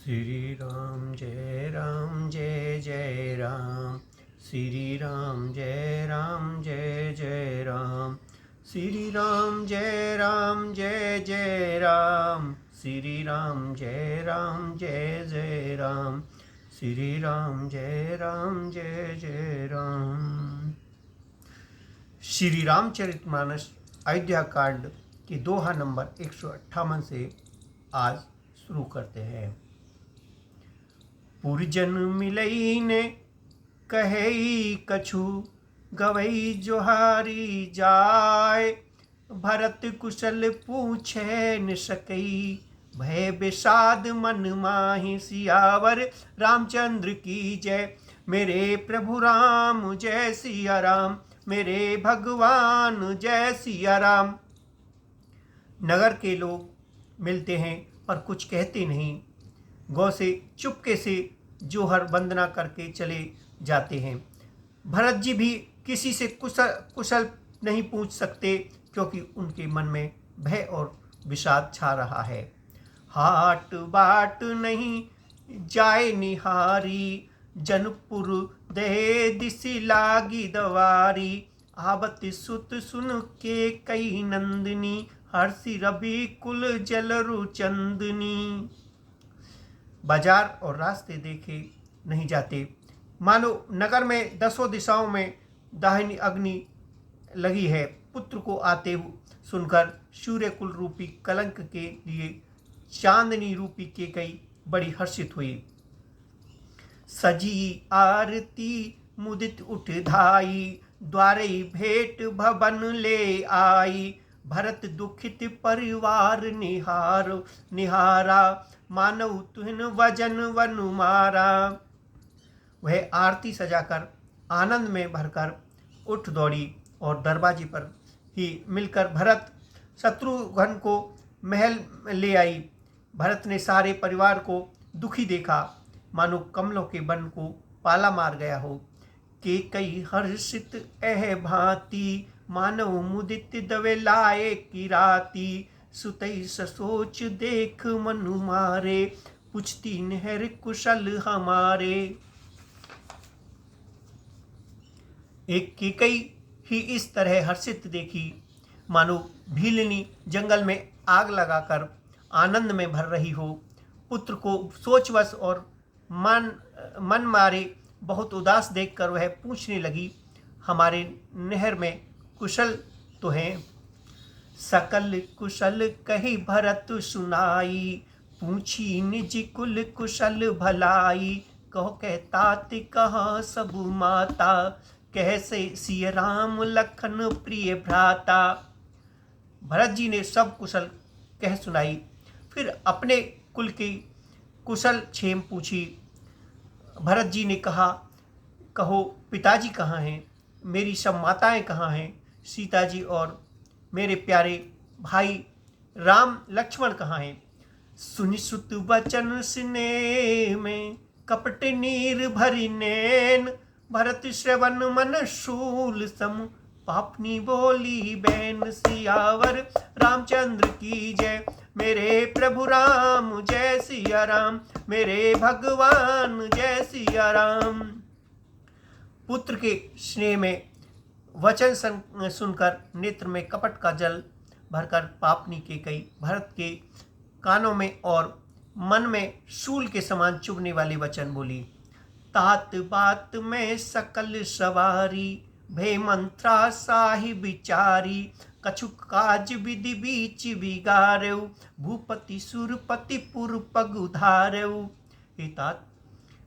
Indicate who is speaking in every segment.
Speaker 1: श्री राम जय जय राम। श्री राम जय जय राम। श्री राम जय जय राम। श्री राम जय जय राम। श्री राम जय जय राम। श्री रामचरितमानस अयोध्या कांड के दोहा नंबर 158 से आज शुरू करते हैं। पुरजन मिलई ने कहे कछु, गवई जोहारी जाय। भरत कुशल पूछे न सकई, भय विषाद मन माहि। सियावर रामचंद्र की जय। मेरे प्रभु राम जय सिया राम। मेरे भगवान जय सिया राम। नगर के लोग मिलते हैं पर कुछ कहते नहीं। गौ से चुपके से जोहर वंदना करके चले जाते हैं। भरत जी भी किसी से कुशल नहीं पूछ सकते, क्योंकि उनके मन में भय और विषाद छा रहा है। हाट बाट नहीं जाए निहारी, जनपुर दे दिसी लागी दवारी। आवत सुत सुन के कई नंदिनी, हर्षि रवि कुल जलरु चंदनी। बाजार और रास्ते देखे नहीं जाते, मानो नगर में दसों दिशाओं में दाहिनी अग्नि लगी है। पुत्र को आते हुए सुनकर सूर्य कुल रूपी कलंक के लिए चांदनी रूपी केकई बड़ी हर्षित हुई। सजी आरती मुदित उठ धाई, द्वारे भेंट भवन ले आई। भरत दुखित परिवार निहारा, मानव तुहिन वजन वनु मारा। वह आरती सजाकर आनंद में भरकर उठ दौड़ी और दरवाजे पर ही मिलकर भरत शत्रुघ्न को महल ले आई। भरत ने सारे परिवार को दुखी देखा, मानो कमलों के वन को पाला मार गया हो। के कई हर्षित एह भांति, मानव मुदित दवे लाए की राती। सुतई ससोच देख मनु मारे, पुछती नहर कुशल हमारे। एक केकई ही इस तरह हर्षित देखी, मानो भीलनी जंगल में आग लगाकर आनंद में भर रही हो। पुत्र को सोचवश और मन मारे बहुत उदास देखकर वह पूछने लगी, हमारे नहर में कुशल तो हैं? सकल कुशल कही भरत सुनाई, पूछी निज कुल कुशल भलाई। कहो कहतात कहाँ सब माता, कैसे सिय राम लखन प्रिय भ्राता। भरत जी ने सब कुशल कह सुनाई, फिर अपने कुल की कुशल क्षेम पूछी। भरत जी ने कहा, कहो पिताजी कहाँ हैं? मेरी सब माताएं कहाँ हैं? सीता जी और मेरे प्यारे भाई राम लक्ष्मण कहाँ हैं? सुनि सुत वचन स्नेह में, कपट नीर भरी नैन। भरत श्रवण मन शूल सम, पापनी बोली बैन। सियावर रामचंद्र की जय। मेरे प्रभु राम जय सिया राम। मेरे भगवान जय सिया राम। पुत्र के स्नेह में वचन सुनकर नेत्र में कपट का जल भरकर पापनी केकई भरत के कानों में और मन में शूल के समान चुभने वाले वचन बोली। तात बात में सकल सवारी, भे मंत्रा साहि विचारी। कछुक काज विधि बीच बिगारेउ, भूपति सुरपति पुर पग उधारेउ। हे तात,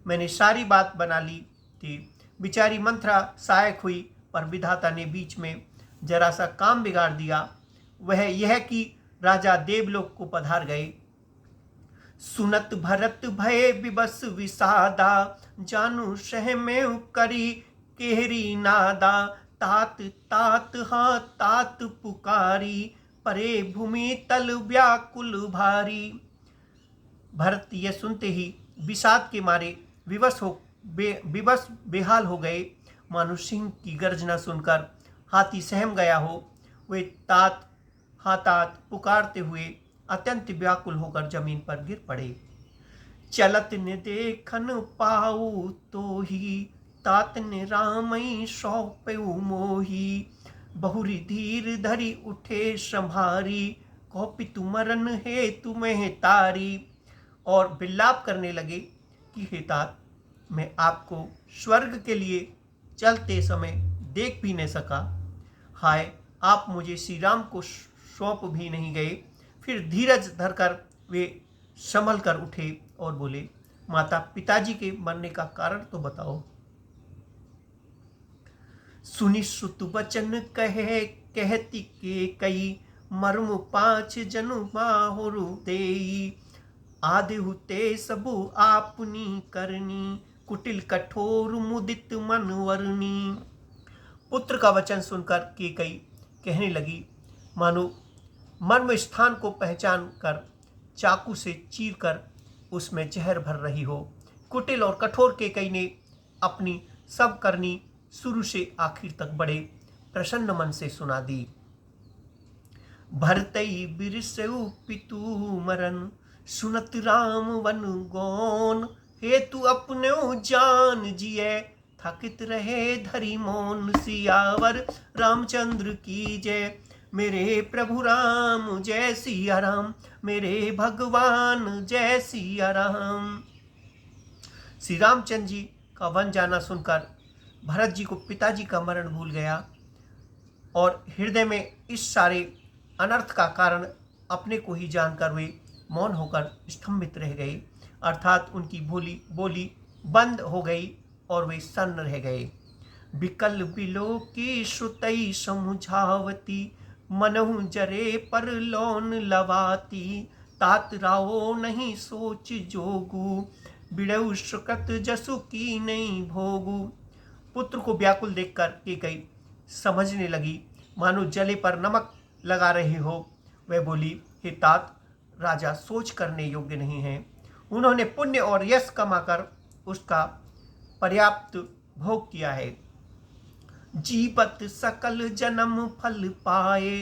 Speaker 1: मैंने सारी बात बना ली थी, बिचारी मंत्रा सहायक हुई, पर विधाता ने बीच में जरा सा काम बिगाड़ दिया। वह यह कि राजा देवलोक को पधार गए। सुनत भरत भय विबस विषादा, जानू शह में करी केहरी नादा। तात तात हाँ तात पुकारी, परे भूमि तल व्याकुल भारी। भरत यह सुनते ही विषाद के मारे विवश बेहाल हो गए, मानो सिंह की गर्जना सुनकर हाथी सहम गया हो। वे तात हाँ तात पुकारते हुए अत्यंत व्याकुल होकर जमीन पर गिर पड़े। चलत ने देखन पाऊ तो ही, तात ने रामई सौंपऊ मोही। बहुरी धीर धरी उठे संभारी, कौपितु मरन हे तुम्हें तारी। और विलाप करने लगे कि हे तात, मैं आपको स्वर्ग के लिए चलते समय देख भी नहीं सका। हाय, आप मुझे श्री राम को सौंप भी नहीं गए। फिर धीरज धरकर वे संभल कर उठे और बोले, माता पिताजी के मरने का कारण तो बताओ। सुनि सुत बचन कहे कहती के कई, मर्म 5 जनु बाहुरु देई। आदिहु ते सबु आपनी करनी, कुटिल कठोर मुदित मन वरनी। पुत्र का वचन सुनकर केकई कहने लगी, मानो मर्म स्थान को पहचान कर चाकू से चीर कर उसमें जहर भर रही हो। कुटिल और कठोर केकई ने अपनी सब करनी शुरू से आखिर तक बड़े प्रसन्न मन से सुना दी। भरतई बिरसऊ पितु मरन, सुनत राम वन गौन। हेतु अपने जान जिये, थकित रहे धरी मौन। सियावर रामचंद्र की जय, मेरे प्रभु राम जय सिया राम, मेरे भगवान जय सिया राम। श्री रामचंद्र जी का वन जाना सुनकर भरत जी को पिताजी का मरण भूल गया और हृदय में इस सारे अनर्थ का कारण अपने को ही जानकर वे मौन होकर स्तंभित रह गए, अर्थात उनकी बोली बंद हो गई और वे सन्न रह गए। बिकल बिलो की श्रुतई समुझावती, मनहु जरे पर लौन लवाती। तात राओ नहीं सोच जोगू, बिड़ऊ सुकत जसु की नहीं भोगू। पुत्र को व्याकुल देखकर केकई समझने लगी मानो जले पर नमक लगा रही हो। वह बोली, हे तात, राजा सोच करने योग्य नहीं है। उन्होंने पुण्य और यश कमाकर उसका पर्याप्त भोग किया है। जीवत सकल जन्म फल पाए,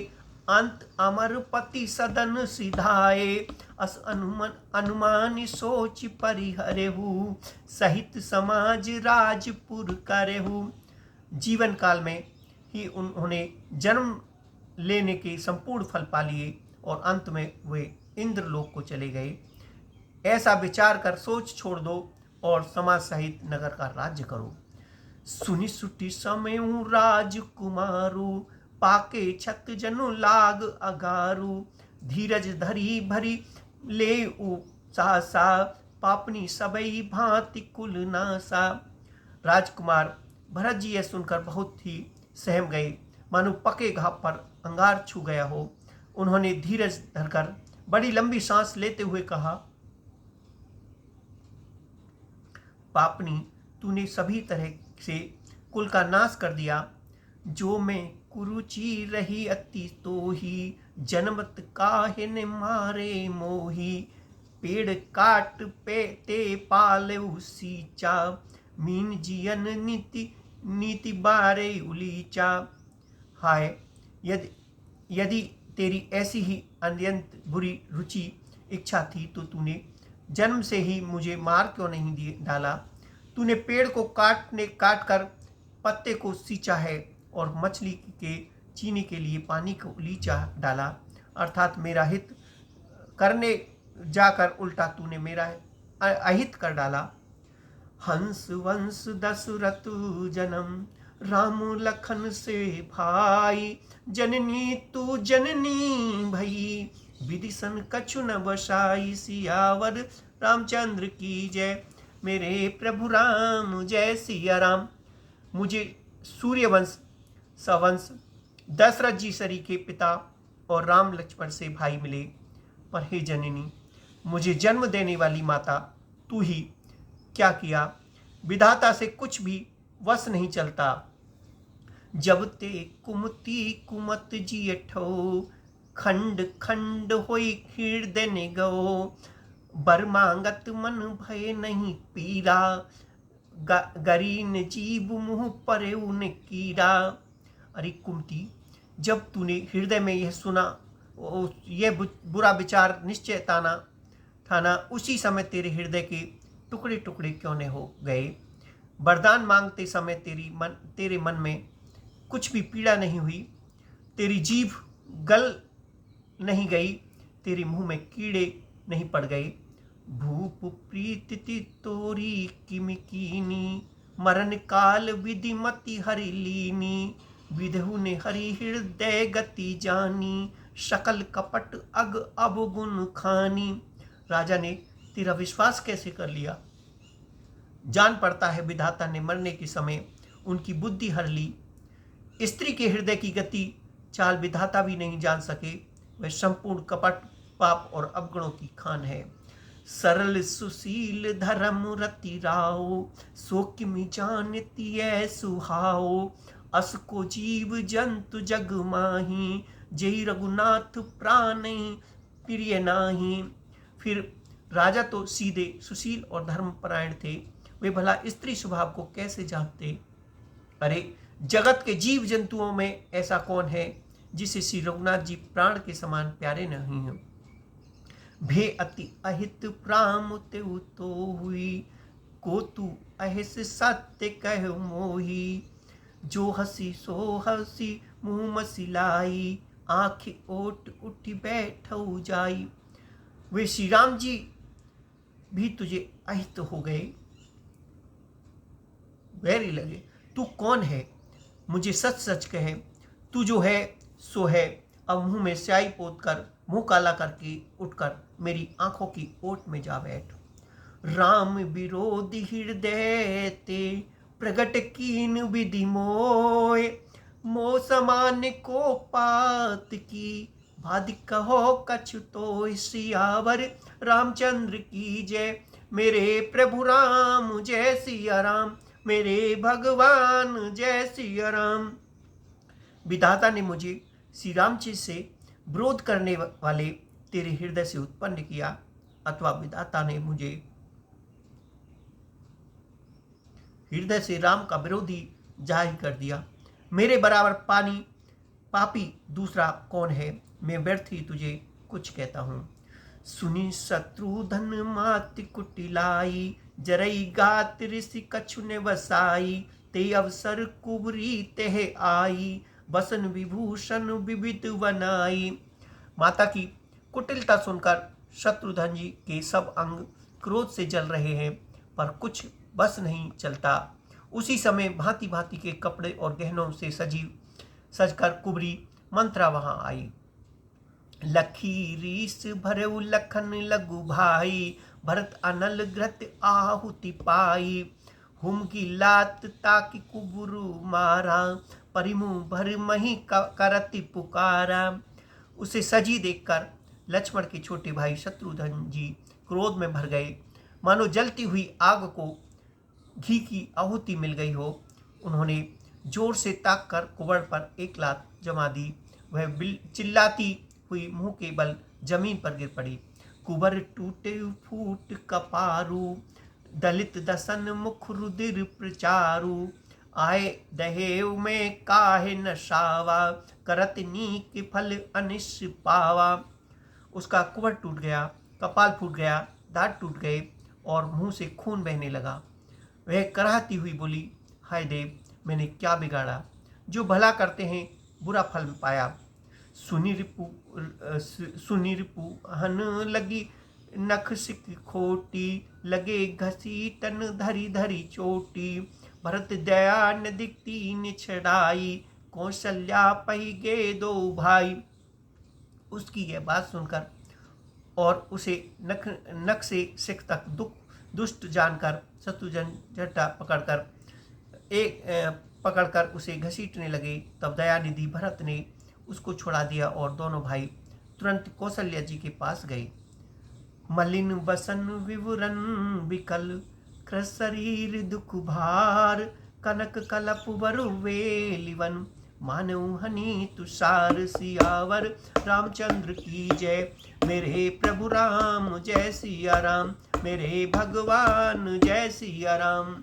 Speaker 1: अंत अमर पति सदन सिधाए। अस अनुमान सोच परिहरेहु, सहित समाज राजपुर करेहु। जीवन काल में ही उन्होंने जन्म लेने के संपूर्ण फल पा लिए और अंत में वे इंद्रलोक को चले गए। ऐसा विचार कर सोच छोड़ दो और समाज सहित नगर का राज्य करो। सुनि सुटी समयु राजकुमारु, पाके छत जनु लाग अगारु। धीरज धरी भरी ले सासा, पापनी सबई भांति कुल नासा। राजकुमार भरत जी यह सुनकर बहुत ही सहम गए, मानो पके घाव पर अंगार छू गया हो। उन्होंने धीरज धरकर बड़ी लंबी सांस लेते हुए कहा, पापनी, तूने सभी तरह से कुल का नाश कर दिया। जो मैं कुरुचि रही अति तो ही, जन्मत काहे ने मारे मोही। पेड़ काट पे ते पाले सींचा, मीन जियन नीति बारे उलीचा। हाय, यदि तेरी ऐसी ही अत्यंत बुरी रुचि इच्छा थी तो तूने जन्म से ही मुझे मार क्यों नहीं डाला। तूने पेड़ को काट कर पत्ते को सींचा है और मछली के चीनी के लिए पानी को उलीचा डाला, अर्थात मेरा हित करने जाकर उल्टा तूने मेरा अहित कर डाला। हंस वंश दशरथ जन्म, राम लखन से भाई। जननी तू जननी भई, विदिशन कछु न बसाई। सियावर रामचंद्र की जय, मेरे प्रभु राम जय सिया राम। मुझे सूर्यवंश सवंश दशरथ जी सरी के पिता और राम लक्ष्मण से भाई मिले, पर हे जननी, मुझे जन्म देने वाली माता, तू ही क्या किया। विधाता से कुछ भी वश नहीं चलता। जब ते कुमति कुमत जियठो, खंड खंड होई हृदय ने गो। बर मांगत मन भय नहीं पीरा, गरीन जीव मुँह परे उन कीड़ा। अरे कुमति, जब तूने हृदय में यह सुना, यह बुरा विचार निश्चय ताना था ना, उसी समय तेरे हृदय के टुकड़े टुकड़े क्यों न हो गए। वरदान मांगते समय तेरे मन में कुछ भी पीड़ा नहीं हुई, तेरी जीभ गल नहीं गई, तेरे मुंह में कीड़े नहीं पड़ गए। भूप प्रीति तोरी किम कीनी, मरण काल विधि मति हरि लीनी। विधु ने हरि हृदय गति जानी, सकल कपट अग अवगुण खानी। राजा ने तेरा विश्वास कैसे कर लिया। जान पड़ता है विधाता ने मरने के समय उनकी बुद्धि हर ली। स्त्री के हृदय की गति चाल विधाता भी नहीं जान सके। वह संपूर्ण कपट पाप और अवगुणों की खान है। सरल सुशील धर्म रति राओ, सो किमि जानती है सुहाओ। अस को जीव जंतु जग माही, जय रघुनाथ प्राण प्रिय नाही। फिर राजा तो सीधे सुशील और धर्मपरायण थे, वे भला स्त्री स्वभाव को कैसे जानते। अरे जगत के जीव जंतुओं में ऐसा कौन है जिसे श्री रघुनाथ जी प्राण के समान प्यारे नहीं हैं। भे अति अहित प्राम तेउ तो हुई, को तू अहिस सत्य कह मोही। जो हसी सो हसी मुँह मसिलाई, आँखि ओट उठी बैठऊ जाई। वे श्री राम जी भी तुझे अहित हो गए, वैरी लगे। तू कौन है मुझे सच सच कहे, तू जो है सो है। अब मुंह में स्याही पोत कर मुंह काला करके उठकर मेरी आंखों की ओट में जा बैठ। राम विरोधी हृदय ते, प्रगट कीन विधि मोय। मो समान को पात की, भाद कहो कछु तो सियावर। रामचंद्र की जय, मेरे प्रभु राम जय सिया राम, मेरे भगवान जय सिया राम। विधाता ने मुझे श्री राम जी से विरोध करने वाले तेरे हृदय से उत्पन्न किया, अथवा विधाता ने मुझे हृदय से राम का विरोधी जाहिर कर दिया। मेरे बराबर पापी दूसरा कौन है। मैं व्यर्थ ही तुझे कुछ कहता हूँ। सुनी शत्रुधन माति कुटिलाई, जरई गात ऋषि कछु ने बसाई। ते अवसर कुबरी तेह आई, बसन विभूषण विविध बनाई। माता की कुटिलता सुनकर शत्रुधन जी के सब अंग क्रोध से जल रहे हैं, पर कुछ बस नहीं चलता। उसी समय भांति भांति के कपड़े और गहनों से सजकर कुबरी मंत्रा वहां आई। लखी रीस भरऊ लखन लगु भाई, भरत अनल घृत आहुति पाई। हुम की लात ताकि कुबुरु मारा, परिमु भर मही करति पुकारा। उसे सजी देखकर लक्ष्मण के छोटे भाई शत्रुघ्न जी क्रोध में भर गए, मानो जलती हुई आग को घी की आहुति मिल गई हो। उन्होंने जोर से ताक कर कुबड़ पर एक लात जमा दी। वह चिल्लाती हुई मुंह के बल जमीन पर गिर पड़ी। कुबर टूटे फूट कपारू, दलित दसन मुख रुदिर प्रचारु। आए दहेव में काहे नशावा, करत नीक फल अनिश पावा। उसका कुबर टूट गया, कपाल फूट गया, दांत टूट गए और मुंह से खून बहने लगा। वह कराहती हुई बोली, हाय देव, मैंने क्या बिगाड़ा जो भला करते हैं बुरा फल पाया। सुनिरपु हन लगी नख सिक खोटी, लगे घसीटन धरी धरी चोटी। भरत दया न दिखती निछड़ाई, कौशल्या पही गे दो भाई। उसकी यह बात सुनकर और उसे नख से सिख तक दुष्ट जानकर शत्रुघ्न झट्टा पकड़कर उसे घसीटने लगे। तब दयानिधि भरत ने उसको छुड़ा दिया और दोनों भाई तुरंत कौशल्या जी के पास गए। मलिन बसन विवरण विकल, कृश शरीर दुख भार। कनक कलप वरु वेलिवन, मानव हनी तुषार। सियावर रामचंद्र की जय, मेरे प्रभु राम जय सिया राम, मेरे भगवान जय सिया राम।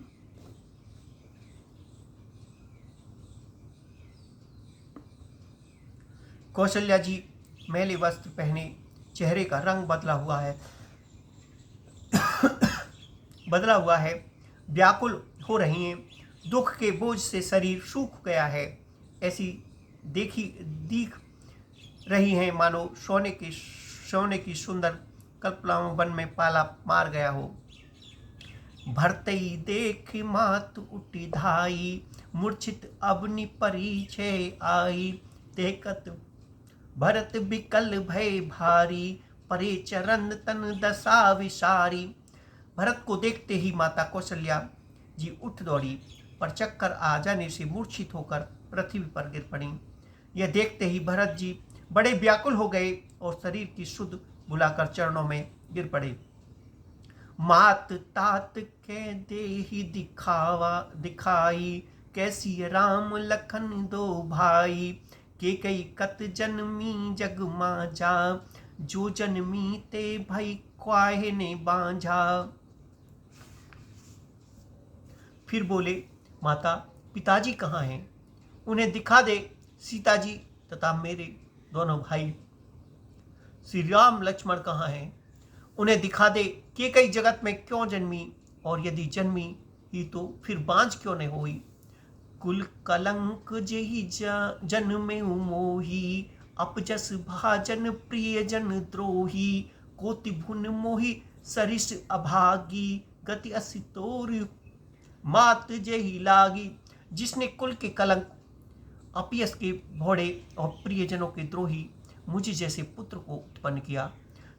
Speaker 1: कौशल्या जी मैले वस्त्र पहने, चेहरे का रंग बदला हुआ है, बदला हुआ है, व्याकुल हो रही हैं, दुख के बोझ से शरीर सूख गया है, ऐसी दिख रही हैं मानो सोने की सुंदर कल्पनाओं वन में पाला मार गया हो। भरतई देख मात उठी धाई, मूर्छित अबनि परिचय आई। देखत भरत बिकल भय भारी, परे चरण तन दशा विसारी। भरत को देखते ही माता कौशल्या जी उठ दौड़ी, पर चक्कर आ जाने से मूर्छित होकर पृथ्वी पर गिर पड़ी। यह देखते ही भरत जी बड़े व्याकुल हो गए और शरीर की शुद्ध बुलाकर चरणों में गिर पड़े। मात तात के देहि दिखाई, कैसी राम लखन दो भाई। के कई कत जन्मी जग मांझा, जो जन्मी ते भई क्वाहे ने बांझा। फिर बोले, माता पिताजी कहाँ हैं? उन्हें दिखा दे। सीता जी तथा मेरे दोनों भाई श्री राम लक्ष्मण कहाँ हैं? उन्हें दिखा दे। कि कई जगत में क्यों जन्मी, और यदि जन्मी ही तो फिर बांझ क्यों न होई। कुल कलंक जेहि जन्मे मोही, अपजस भाजन प्रिय जन द्रोही। कोटि भुन मोहि सरिस अभागी, गति अस तोर मात जेहि लागी। जिसने कुल के कलंक, अपयस के भोड़े और प्रियजनों के द्रोही मुझे जैसे पुत्र को उत्पन्न किया।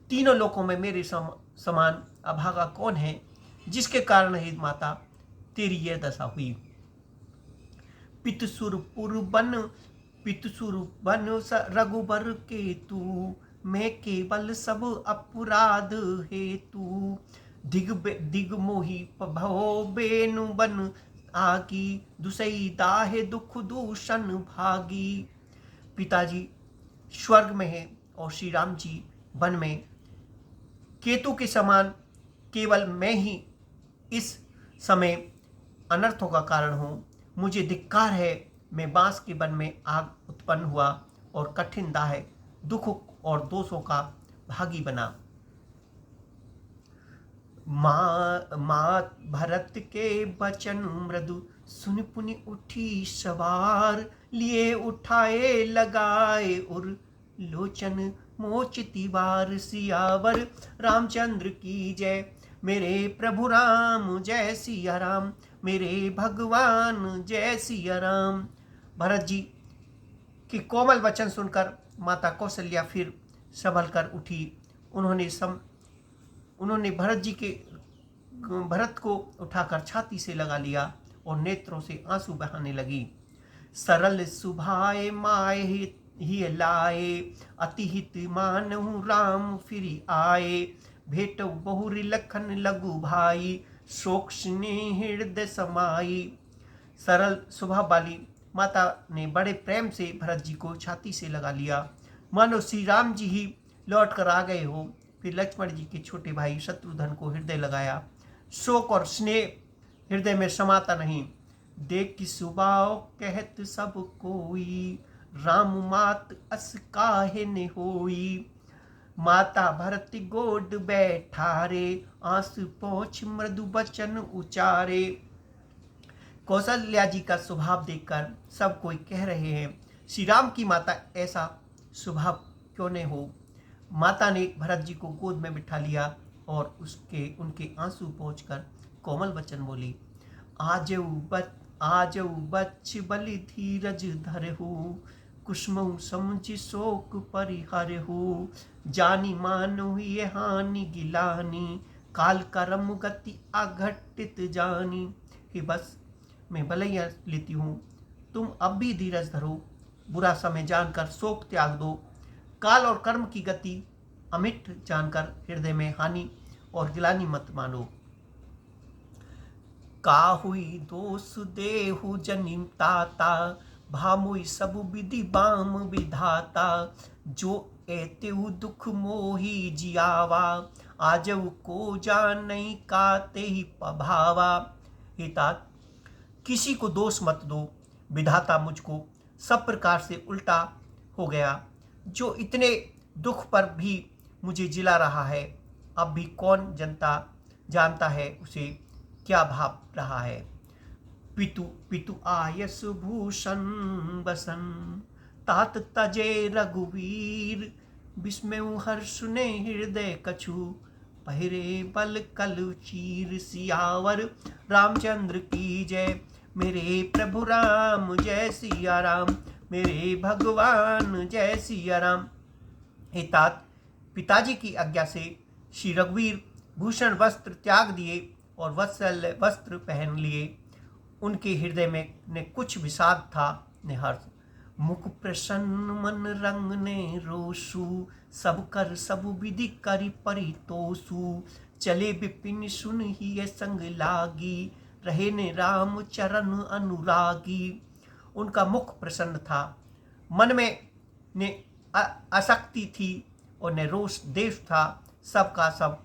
Speaker 1: तीनों लोकों में मेरे समान अभागा कौन है, जिसके कारण हे माता तेरी यह दशा हुई। पितसुर बन रघुबर के तू, मैं केवल सब अपराध हेतु। दिग मोहि भव बेनु बन आगी, दुसई दाहे दुख दूषण भागी। पिताजी स्वर्ग में है और श्री राम जी वन में। केतु के समान केवल मैं ही इस समय अनर्थों का कारण हूँ। मुझे धिक्कार है, मैं बांस के वन में आग उत्पन्न हुआ और कठिन दाह दुख और दोषों का भागी बना। मात भरत के बचन मृदु, सुन पुनि उठी सवार। लिए उठाए लगाए उर, लोचन मोचती बार। सियावर रामचंद्र की जय, मेरे प्रभु राम जय सिया राम। मेरे भगवान जय सिया राम। भरत जी के कोमल वचन सुनकर माता कौशल्या फिर संभल कर उठी। उन्होंने भरत को उठाकर छाती से लगा लिया और नेत्रों से आंसू बहाने लगी। सरल सुभाए माए ही लाए, अति हित मानहु राम फिरि आए। भेटौ बहुरि लखन लघु भाई, शोक स्नेह हृदय समाई। सरल स्वभाव वाली माता ने बड़े प्रेम से भरत जी को छाती से लगा लिया, मानो श्री राम जी ही लौट कर आ गए हो। फिर लक्ष्मण जी के छोटे भाई शत्रुघ्न को हृदय लगाया। शोक और स्नेह हृदय में समाता नहीं। देख की सुबाव कहत सब कोई, राम मात अस काहे ने होई। माता भरत गोड बैठारे, आंसू पोंछ मृदु बचन उचारे। कौशल्या जी का स्वभाव देखकर सब कोई कह रहे हैं, श्री राम की माता ऐसा स्वभाव क्यों न हो। माता ने भरत जी को गोद में बिठा लिया और उनके आंसू पोंछकर कोमल वचन बोली। आजऊ बच्च बलि धीरज धरहु, कुसुमऊ समझि शोक परिहरहु। जानी मानु ये हानि गिलानी, काल करम गति अघटित जानी। कि बस मैं बलैया लेती हूँ, तुम अब भी धीरज धरो, बुरा समय जानकर शोक त्याग दो। काल और कर्म की गति अमिट जानकर हृदय में हानि और गिलानी मत मानो। काहुई दोष देहु जनिम ताता, भामुई सब विधि बाम विधाता। जो एतेहु दुख मोही जियावा, आजऊ को जानई काते ही पभावा। हे तात, किसी को दोष मत दो, विधाता मुझको सब प्रकार से उल्टा हो गया। जो इतने दुख पर भी मुझे जिला रहा है, अब भी कौन जनता जानता है उसे क्या भाव रहा है। पितु पितु आयस भूषण बसन, तात तजे रघुवीर, विस्मयु हर्ष ने हृदय कछु, पहिरे बल कल चीर। सियावर रामचंद्र की जय, मेरे प्रभु राम जय सिया राम, मेरे भगवान जय सिया राम। हे तात, पिताजी की आज्ञा से श्री रघुवीर भूषण वस्त्र त्याग दिए और वत्सल्य वस्त्र पहन लिए। उनके हृदय में न कुछ विषाद था न हर्ष। मुख प्रसन्न मन रंग ने रोसु, सब कर सब विधि करि परितोषु। चले विपिन सुन ही संग लागी, रहे ने राम चरण अनुरागी। उनका मुख प्रसन्न था, मन में ने आसक्ति थी और न रोष देश था। सबका सब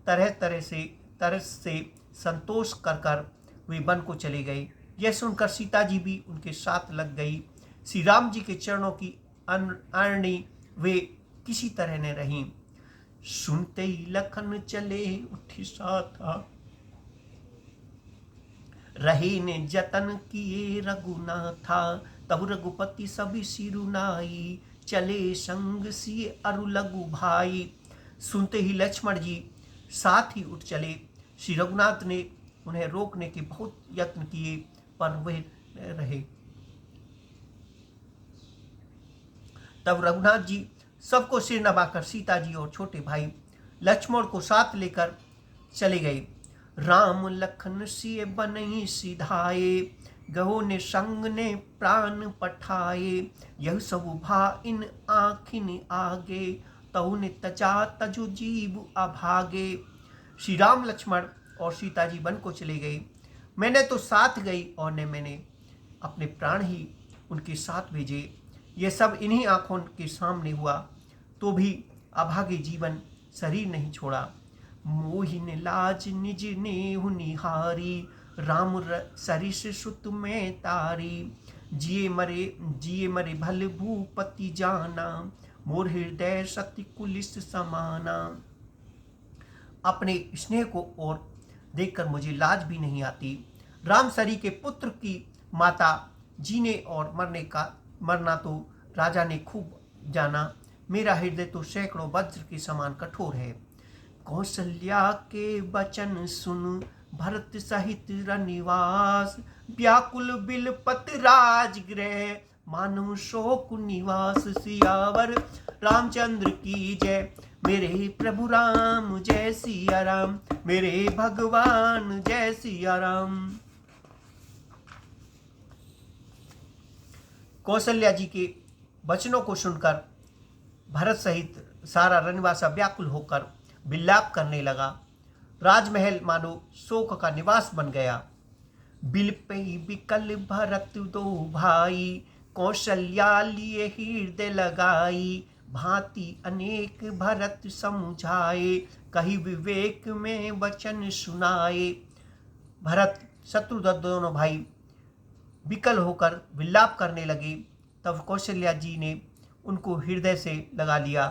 Speaker 1: तरह से संतोष कर कर वे वन को चले गए। यह सुनकर सीता जी भी उनके साथ लग गई। श्री राम जी के चरणों की अरणी वे किसी तरह न रहीं। सुनते ही लखन चले उठी साथा, रहे ने जतन किए रघुनाथा। तब रघुपति सभी सिरुनाई, चले संग सिए अरु लघु भाई। सुनते ही लक्ष्मण जी साथ ही उठ चले। श्री रघुनाथ ने उन्हें रोकने के बहुत यत्न किए पर वे रहे। तब रघुनाथ जी सबको सिर नवाकर सीता जी और छोटे भाई लक्ष्मण को साथ लेकर चले गए। राम लखन सिय बनहि सिधाए, गहो ने संग ने प्राण पठाए। यह सब भा इन आँखिन आगे, तहु ने तजा तजु जीव अभागे। श्री राम लक्ष्मण और सीता जी वन को चले गए। मैंने तो साथ गई और ने मैंने अपने प्राण ही उनके साथ भेजे। ये सब इन्हीं आँखों के सामने हुआ तो भी अभागे जीवन शरीर नहीं छोड़ा। मोहिन लाज निज नेहु निहारी, राम सरिस सुत में तारी। जिए मरे भल भूपति जाना, मोर हृदय सति कुलिस समाना। अपने स्नेह को और देखकर मुझे लाज भी नहीं आती। राम सरी के पुत्र की माता जीने और मरना तो राजा ने खूब जाना। मेरा हृदय तो सैकड़ों वज्र के समान कठोर है। कौशल्या के वचन सुन, भरत सहित रनिवास। व्याकुल बिलपत राजगृह, मानो शोक निवास। सियावर रामचंद्र की जय, मेरे प्रभु राम जय सिया राम, मेरे भगवान जय सिया राम। कौशल्या जी के वचनों को सुनकर भरत सहित सारा रनवासा व्याकुल होकर विलाप करने लगा। राजमहल मानो शोक का निवास बन गया। बिलपई बिकल भरत दो भाई, कौशल्या लिए हृदय लगाई। भांति अनेक भरत समझाए, कही विवेक में वचन सुनाए। भरत शत्रुघ्न दोनों भाई विकल होकर विलाप करने लगे। तब कौशल्या जी ने उनको हृदय से लगा लिया,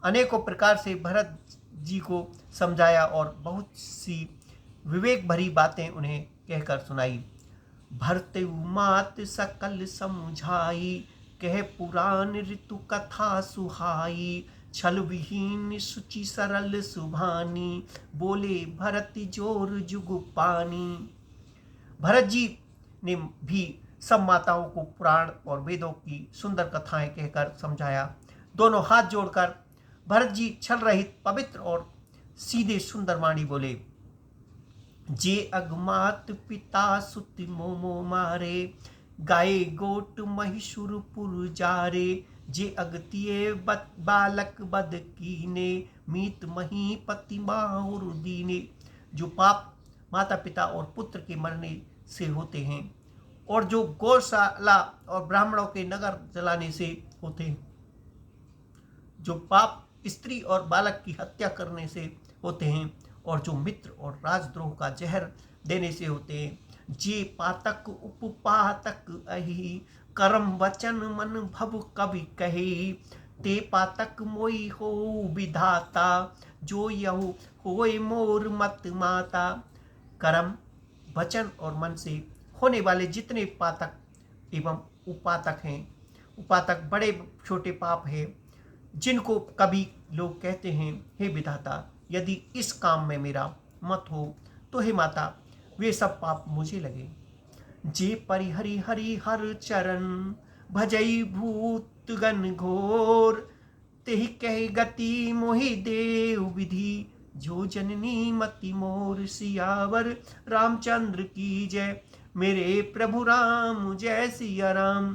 Speaker 1: अनेकों प्रकार से भरत जी को समझाया और बहुत सी विवेक भरी बातें उन्हें कहकर सुनाई। भरते मात सकल समझाई, कह पुराण ऋतु कथा सुहाई। छल विहीन सुचि सरल सुभानी, बोले भरत जोर जुग पानी। भरत जी ने भी सब माताओं को पुराण और वेदों की सुंदर कथाएं कहकर समझाया। दोनों हाथ जोड़कर भरत जी छल रहित पवित्र और सीधे सुंदर वाणी बोले। जे अगमात पिता सुत मोमो मारे, गाये गोट महिषुरपुर जारे। जे अगतिये बालक बद कीने, मीत मही पति माहुर दीने। जो पाप माता पिता और पुत्र के मरने से होते हैं और जो गौशाला और ब्राह्मणों के नगर जलाने से होते हैं, जो पाप स्त्री और बालक की हत्या करने से होते हैं और जो मित्र और राजद्रोह का जहर देने से होते हैं। जे पातक उपपातक अहि, कर्म वचन मन भव कवि कहे। ते पातक मोई हो विधाता, जो यहु होए मोर मत माता। कर्म, वचन और मन से होने वाले जितने पातक एवं उपातक हैं, उपातक बड़े छोटे पाप हैं, जिनको कभी लोग कहते हैं, हे विधाता यदि इस काम में मेरा मत हो तो हे माता वे सब पाप मुझे लगे। जे परिहरि हरि हर चरण भजई भूत गण घोर, तेहि कह गति मोहि देव विधि, जो जननी मति मोर। सियावर रामचंद्र की जय, मेरे प्रभु राम जय सिया राम।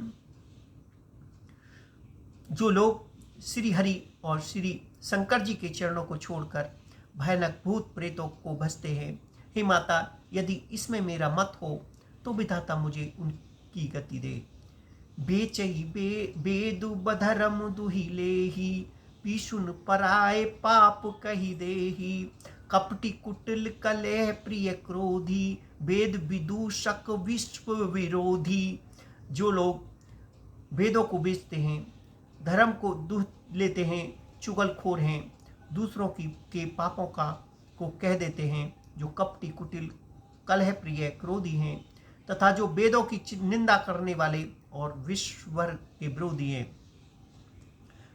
Speaker 1: जो लोग श्री हरि और श्री शंकर जी के चरणों को छोड़कर भयानक भूत प्रेतों को भजते हैं, हे माता यदि इसमें मेरा मत हो तो विधाता मुझे उनकी गति दे। बेचई बेदु बधरम दुहि लेही, पीसुन पराय पाप कही देही। कपटी कुटिल कलेह प्रिय क्रोधी, वेद विदूषक विश्व विरोधी। जो लोग वेदों को बेचते हैं, धर्म को दुह लेते हैं, चुगलखोर हैं, दूसरों के पापों को कह देते हैं, जो कपटी कुटिल कलह प्रिय क्रोधी हैं, तथा जो वेदों की निंदा करने वाले और विश्वर के विरोधी हैं।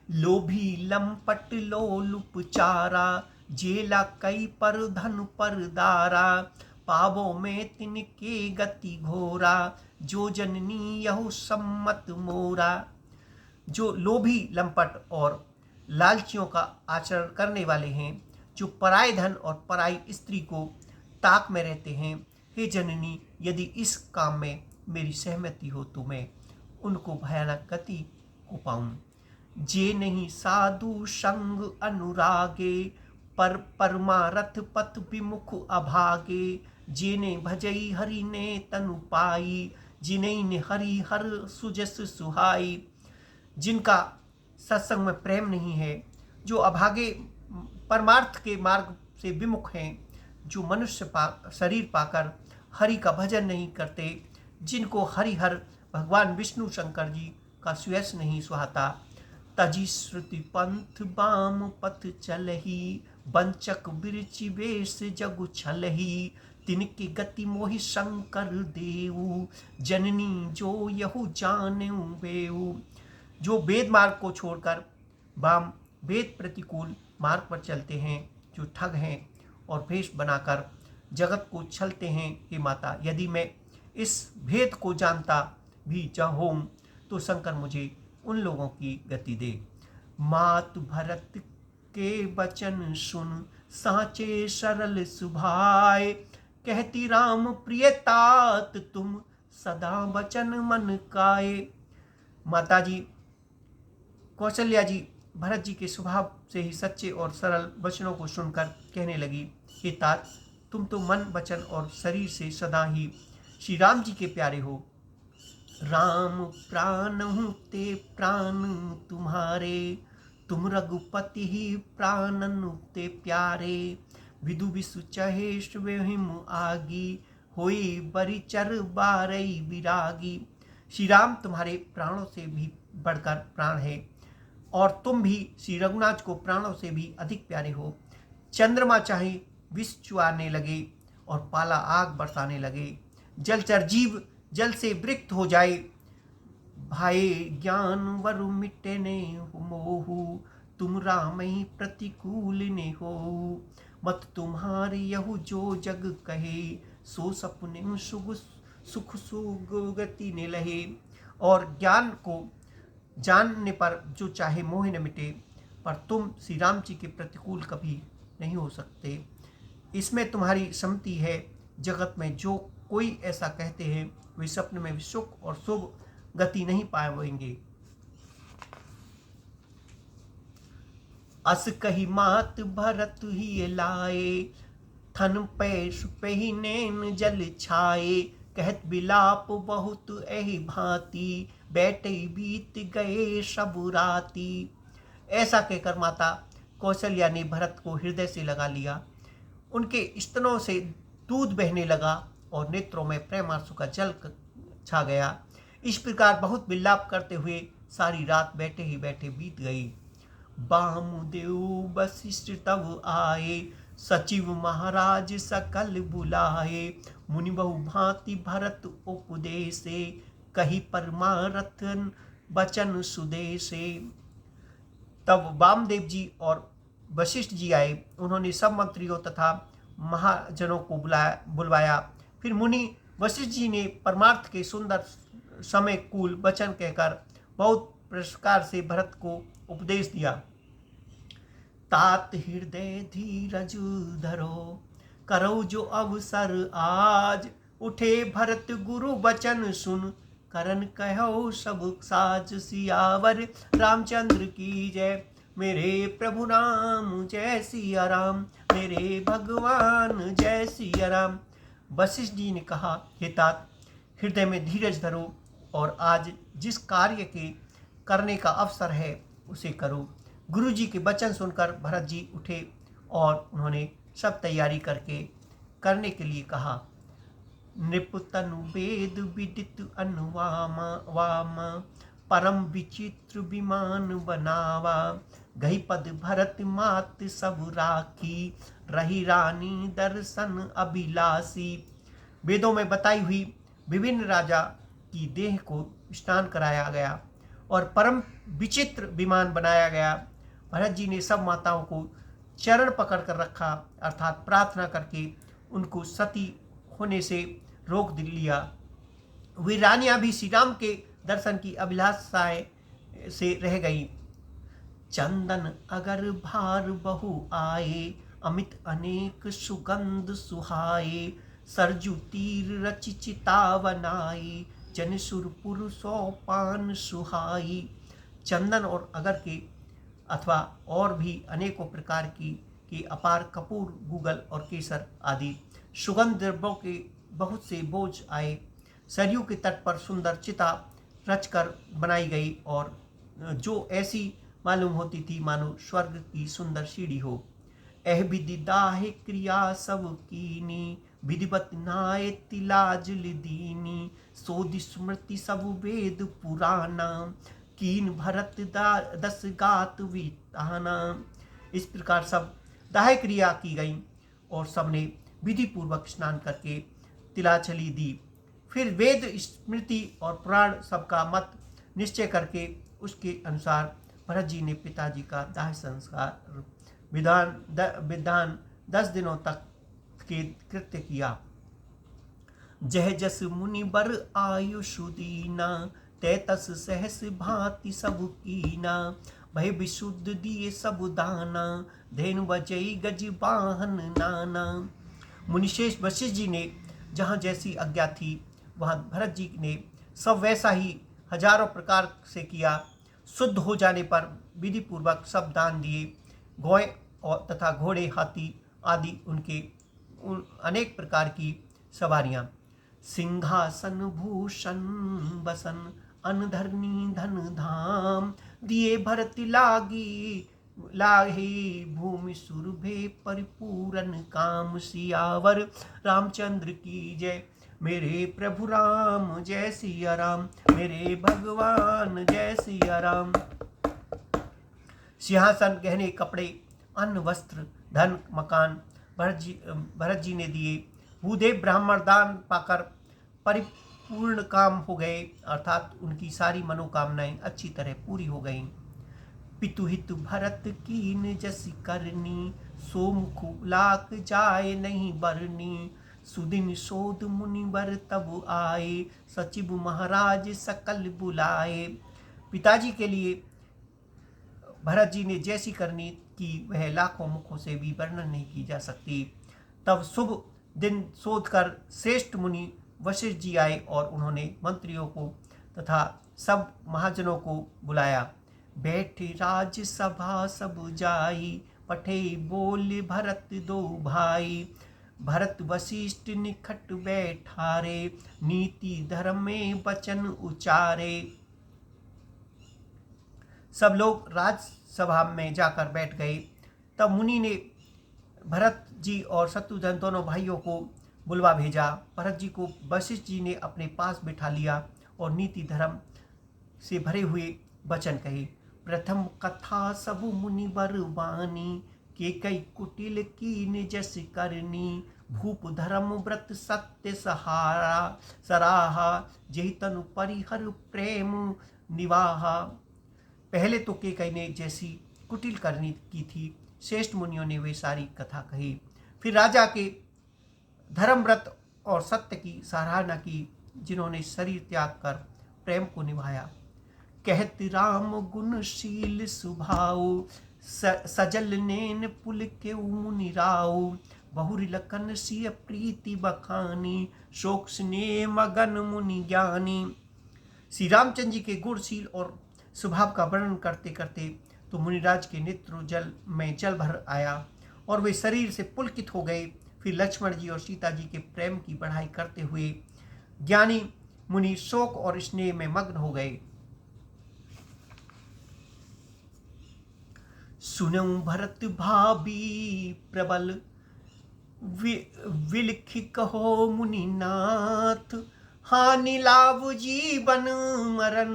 Speaker 1: लोभी लंपट लोलुपचारा, जेला कई पर धन पर दारा। पावों में तिनके गति घोरा, जो जननी यहु सम्मत मोरा। जो लोभी लंपट और लालचियों का आचरण करने वाले हैं, जो पराय धन और पराई स्त्री को ताक में रहते हैं, हे जननी यदि इस काम में मेरी सहमति हो तो मैं उनको भयानक गति को पाऊं। जे नहीं साधु संग अनुरागे, पर परमारथ पथ विमुख अभागे। जेने भजई हरि ने तनु पाई, जिन्हें ने हरि हर सुजस सुहाई। जिनका सत्संग में प्रेम नहीं है, जो अभागे परमार्थ के मार्ग से विमुख हैं, जो मनुष्य शरीर पाकर हरि का भजन नहीं करते, जिनको हरिहर भगवान विष्णु शंकर जी का सुयश नहीं सुहाता। तजी श्रुति पंथ बाम पथ चलही, बंचक बिरचि वेश जगु छलही। तिनकी गति मोहि शंकर देऊ, जननी जो यहु जानेऊ बेऊ। जो वेद मार्ग को छोड़कर वाम वेद प्रतिकूल मार्ग पर चलते हैं, जो ठग हैं और भेष बनाकर जगत को छलते हैं, हे माता यदि मैं इस भेद को जानता भी चाहूं तो शंकर मुझे उन लोगों की गति दे। मात भरत के वचन सुन, साचे सरल सुभाए। कहती राम प्रिय तात तुम, सदा वचन मन काए। माता जी कौशल्या जी भरत जी के स्वभाव से ही सच्चे और सरल वचनों को सुनकर कहने लगी, हे तात तुम तो मन वचन और शरीर से सदा ही श्री राम जी के प्यारे हो। राम प्राण हूँ ते प्राण तुम्हारे, तुम रघुपति ही प्राणन ते प्यारे। विदु विसु चहेश वेहिम आगी, होई बरिचर बारई विरागी। श्री राम तुम्हारे प्राणों से भी बढ़कर प्राण है, और तुम भी श्री रघुनाथ को प्राणों से भी अधिक प्यारे हो। चंद्रमा चाहे विष चुआने लगे और पाला आग बरसाने लगे, जलचर जीव जल से विरक्त हो जाए। भाई ज्ञान वरु मिटने मोहु, तुम राम ही प्रतिकूल ने हो। मत तुम्हारी यहु जो जग कहे, सो सपने सुख सुगति ने लहे। और ज्ञान को जानने पर जो चाहे मोह न मिटे, पर तुम श्री राम जी के प्रतिकूल कभी नहीं हो सकते। इसमें तुम्हारी सम्मति है। जगत में जो कोई ऐसा कहते हैं वे स्वप्न में सुख और शुभ गति नहीं पाएंगे। अस कही मात भरत ही लाए, थन पैस पही नैन जल छाए। कहत बिलाप बहुत एहि भांति, बैठे बीत गए सब राती। ऐसा कहकर माता कौशल्या ने भरत को हृदय से लगा लिया। उनके स्तनों से दूध बहने लगा और नेत्रों में प्रेमांसु का जल छा गया। इस प्रकार बहुत विलाप करते हुए सारी रात बैठे ही बैठे बीत गई। वामदेव वशिष्ठ तब आए, सचिव महाराज सकल बुलाए। मुनि बहु भांति भरत उपदेशे, कही परमारथ बचन सुदेशे। तब वामदेव जी और वशिष्ठ जी आए। उन्होंने सब मंत्रियों तथा महाजनों को बुलवाया। फिर मुनि वशिष्ठ जी ने परमार्थ के सुंदर समय कूल वचन कहकर बहुत प्रकार से भरत को उपदेश दिया। तात हृदय धीरज धरो, करो जो अवसर आज। उठे भरत गुरु वचन सुन, करन कहो सब साज। सियावर रामचंद्र की जय, मेरे प्रभु राम जय सिया राम, मेरे भगवान जय सिया राम। वशिष्ठ जी ने कहा, हे तात, हृदय में धीरज धरो और आज जिस कार्य के करने का अवसर है उसे करो। गुरु जी के वचन सुनकर भरत जी उठे और उन्होंने सब तैयारी करने के लिए कहा। नृपतनु वेद विदित अनुवाम वाम, परम विचित्र विमान बनावा। गही पद भरत मात सब राखी, रही रानी दर्शन अभिलाषी। वेदों में बताई हुई विभिन्न राजा की देह को स्नान कराया गया और परम विचित्र विमान बनाया गया। भरत जी ने सब माताओं को चरण पकड़ कर रखा, अर्थात प्रार्थना करके उनको सती होने से रोक लिया। वे रानियां भी श्री राम के दर्शन की अभिलाषाएं से रह गई। चंदन अगर भार बहु आए, अमित अनेक सुगंध सुहाए। सरजू तीर रचि चिता बनाई, जन सुरपुर सोपान सुहाई। चंदन और अगर के अथवा और भी अनेकों प्रकार की अपार कपूर, गूगल और केसर आदि सुगंध द्रव्यों के बहुत से बोझ आए। सरयू के तट पर सुंदर चिता रचकर बनाई गई और जो ऐसी मालूम होती थी मानो स्वर्ग की सुंदर सीढ़ी हो। एह विधि दाहे क्रिया सब कीनी, विधिवत नाय तिलाज दीनी। सोधि स्मृति सब वेद पुराना, कीन भरत दस गात विताना। इस प्रकार सब दाह क्रिया की गई और सबने विधि पूर्वक स्नान करके तिलाचली दी। फिर वेद स्मृति और पुराण सबका मत निश्चय करके उसके अनुसार भरत जी ने पिताजी का दाह संस्कार विधान 10 दिनों तक के कृत्य किया। जह जस मुनि बर आयुष दीना, तै तस सहस भांति सब कीना। भय विशुद्ध दिए सब दाना, धेनु बजई गज वाहन नाना। मुनिशेष वशिष्ठ जी ने जहाँ जैसी आज्ञा थी वहाँ भरत जी ने सब वैसा ही हजारों प्रकार से किया। शुद्ध हो जाने पर विधि पूर्वक सब दान दिए। गौएं और तथा घोड़े, हाथी आदि उनके अनेक प्रकार की सवारियां। सिंहासन भूषण बसन, अनधरनी धन धाम। दिए भरत लागे भूमि सुरभे, परिपूरन काम। सियावर रामचंद्र की जय, मेरे प्रभु राम जय सिया राम, मेरे भगवान जय सिया राम। सिंहासन, गहने, कपड़े, अन्न, वस्त्र, धन, मकान भरत जी ने दिए। भूदेव ब्राह्मण दान पाकर परिपूर्ण काम हो गए, अर्थात उनकी सारी मनोकामनाएं अच्छी तरह पूरी हो गईं। पितुहित भरत कीन जसि करनी, सोमुख लाख जाए नहीं बरनी। सुदिन सोध मुनिवर तब आए, सचिव महाराज सकल बुलाए। पिताजी के लिए भरत जी ने जैसी करनी की वह लाखों मुखों से भी वर्णन नहीं की जा सकती। तब शुभ दिन शोध कर श्रेष्ठ मुनि वशिष्ठ जी आए और उन्होंने मंत्रियों को तथा सब महाजनों को बुलाया। बैठे राज सभा सब जाई, पठे बोल भरत दो भाई। भरत वशिष्ठ निखट बैठारे, नीति धर्म में वचन उचारे। सब लोग राजसभा में जाकर बैठ गए। तब मुनि ने भरत जी और शत्रुघ्न दोनों भाइयों को बुलवा भेजा। भरत जी को वशिष्ठ जी ने अपने पास बिठा लिया और नीति धर्म से भरे हुए वचन कहे। प्रथम कथा सब मुनि बरबानी, के कई कुटिल कीन जस करनी, भूप धर्म व्रत सत्य सहारा सराहा, जेहि तनु परिहर प्रेम निवाहा। पहले तो केकई ने जैसी कुटिल करनी की थी, श्रेष्ठ मुनियों ने वे सारी कथा कही। फिर राजा के धर्म व्रत और सत्य की सराहना की, जिन्होंने शरीर त्याग कर प्रेम को निभाया। कहत राम गुणशील सुभाऊ, सजल नैन पुल के मुनि राऊ, बहुरी लखन सिय प्रीति बखानी, शोक स्नेह मगन मुनि ज्ञानी। श्री रामचंद्र जी के गुणशील और स्वभाव का वर्णन करते करते तो मुनिराज के नेत्र जल में जल भर आया और वे शरीर से पुलकित हो गए। फिर लक्ष्मण जी और सीता जी के प्रेम की बढ़ाई करते हुए ज्ञानी मुनि शोक और स्नेह में मग्न हो गए। सुनऊ भरत भाभी प्रबल, विलखि कहो मुनिनाथ, हानि लाभ जीवन मरण,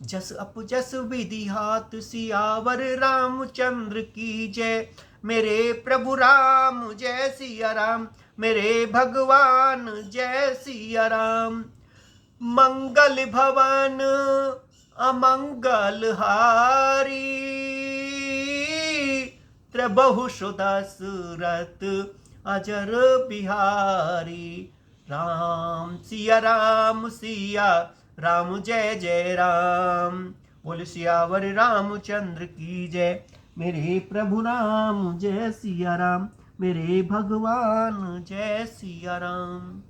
Speaker 1: जस अपजस विधि हाथ, सियावर रामचंद्र की जय। मेरे प्रभु राम जय सिया राम, मेरे भगवान जय सिया राम। मंगल भवन अमंगल हारी, त्रिबहु सुदशरथ अजर बिहारी। राम सिया राम जय जय राम। बोल सियावर रामचंद्र की जय। मेरे प्रभु राम जय सिया राम, मेरे भगवान जय सिया राम।